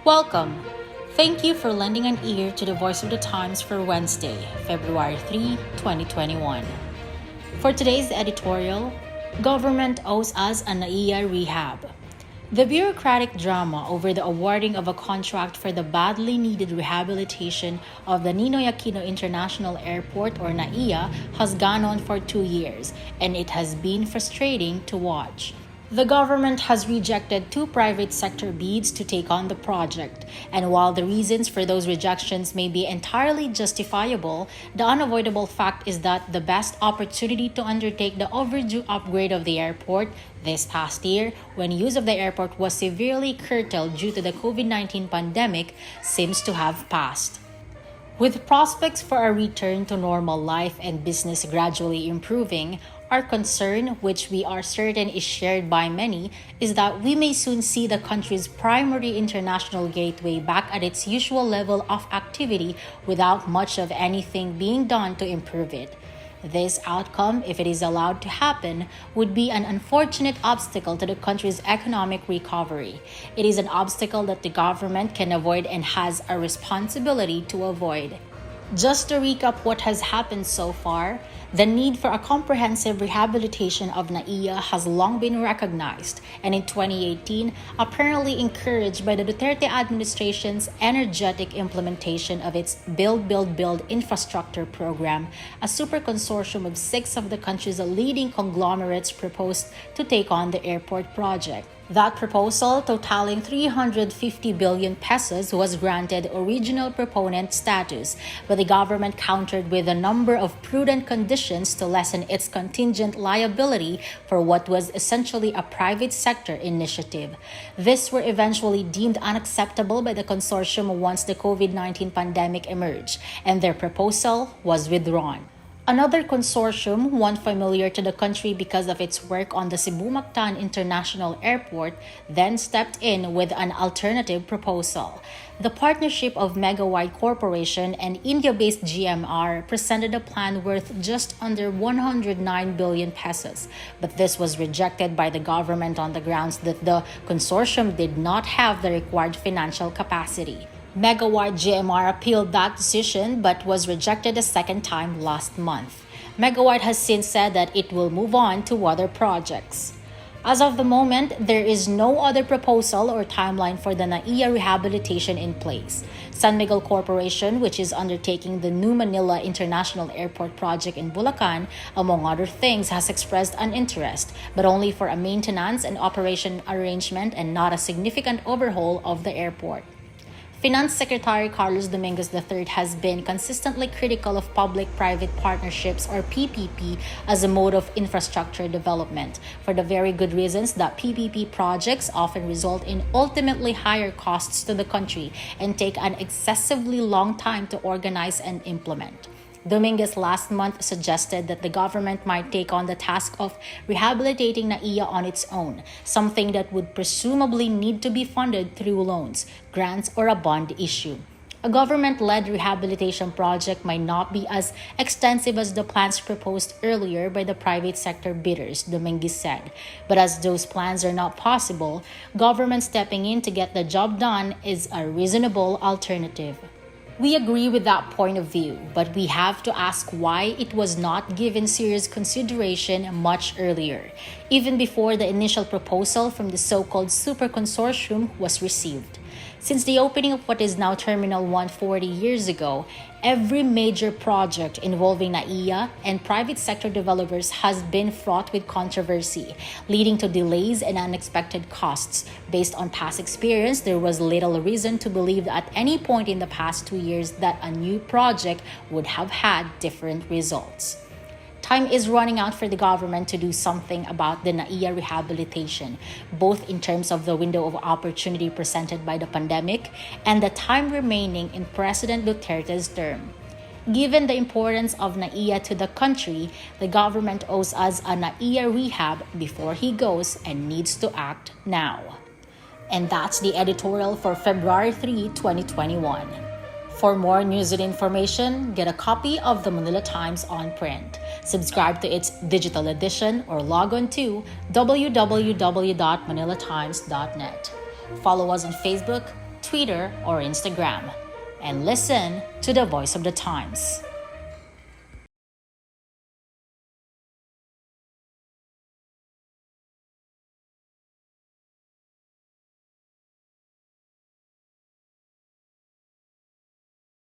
Welcome. Thank you for lending an ear to the Voice of the Times for Wednesday, February 3, 2021. For today's editorial, Government owes us a NAIA rehab. The bureaucratic drama over the awarding of a contract for the badly needed rehabilitation of the Ninoy Aquino International Airport or NAIA has gone on for 2 years, and it has been frustrating to watch. The government has rejected 2 private sector bids to take on the project, and while the reasons for those rejections may be entirely justifiable, the unavoidable fact is that the best opportunity to undertake the overdue upgrade of the airport this past year, when use of the airport was severely curtailed due to the COVID-19 pandemic, seems to have passed. With prospects for a return to normal life and business gradually improving, our concern, which we are certain is shared by many, is that we may soon see the country's primary international gateway back at its usual level of activity without much of anything being done to improve it. This outcome, if it is allowed to happen, would be an unfortunate obstacle to the country's economic recovery. It is an obstacle that the government can avoid and has a responsibility to avoid. Just to recap what has happened so far, the need for a comprehensive rehabilitation of NAIA has long been recognized, and in 2018, apparently encouraged by the Duterte administration's energetic implementation of its Build, Build, Build infrastructure program, a super consortium of 6 of the country's leading conglomerates proposed to take on the airport project. That proposal, totaling 350 billion pesos, was granted original proponent status, but the government countered with a number of prudent conditions to lessen its contingent liability for what was essentially a private sector initiative. These were eventually deemed unacceptable by the consortium once the COVID-19 pandemic emerged, and their proposal was withdrawn. Another consortium, one familiar to the country because of its work on the Cebu-Mactan International Airport, then stepped in with an alternative proposal. The partnership of Megawide Corporation and India-based GMR presented a plan worth just under 109 billion pesos, but this was rejected by the government on the grounds that the consortium did not have the required financial capacity. Megawide GMR appealed that decision but was rejected a second time last month. Megawide has since said that it will move on to other projects. As of the moment, there is no other proposal or timeline for the NAIA rehabilitation in place. San Miguel Corporation, which is undertaking the new Manila International Airport project in Bulacan, among other things, has expressed an interest, but only for a maintenance and operation arrangement and not a significant overhaul of the airport. Finance Secretary Carlos Dominguez III has been consistently critical of public-private partnerships or PPP as a mode of infrastructure development, for the very good reasons that PPP projects often result in ultimately higher costs to the country and take an excessively long time to organize and implement. Dominguez last month suggested that the government might take on the task of rehabilitating NAIA on its own, something that would presumably need to be funded through loans, grants, or a bond issue. A government-led rehabilitation project might not be as extensive as the plans proposed earlier by the private sector bidders, Dominguez said. But as those plans are not possible, government stepping in to get the job done is a reasonable alternative. We agree with that point of view, but we have to ask why it was not given serious consideration much earlier, even before the initial proposal from the so-called super consortium was received. Since the opening of what is now Terminal 1 40 years ago, every major project involving NAIA and private sector developers has been fraught with controversy, leading to delays and unexpected costs. Based on past experience, there was little reason to believe at any point in the past 2 years that a new project would have had different results. Time is running out for the government to do something about the NAIA rehabilitation, both in terms of the window of opportunity presented by the pandemic and the time remaining in President Duterte's term. Given the importance of NAIA to the country, the government owes us a NAIA rehab before he goes and needs to act now. And that's the editorial for February 3, 2021. For more news and information, get a copy of the Manila Times on print. Subscribe to its digital edition or log on to www.manilatimes.net. Follow us on Facebook, Twitter, or Instagram. And listen to the Voice of the Times.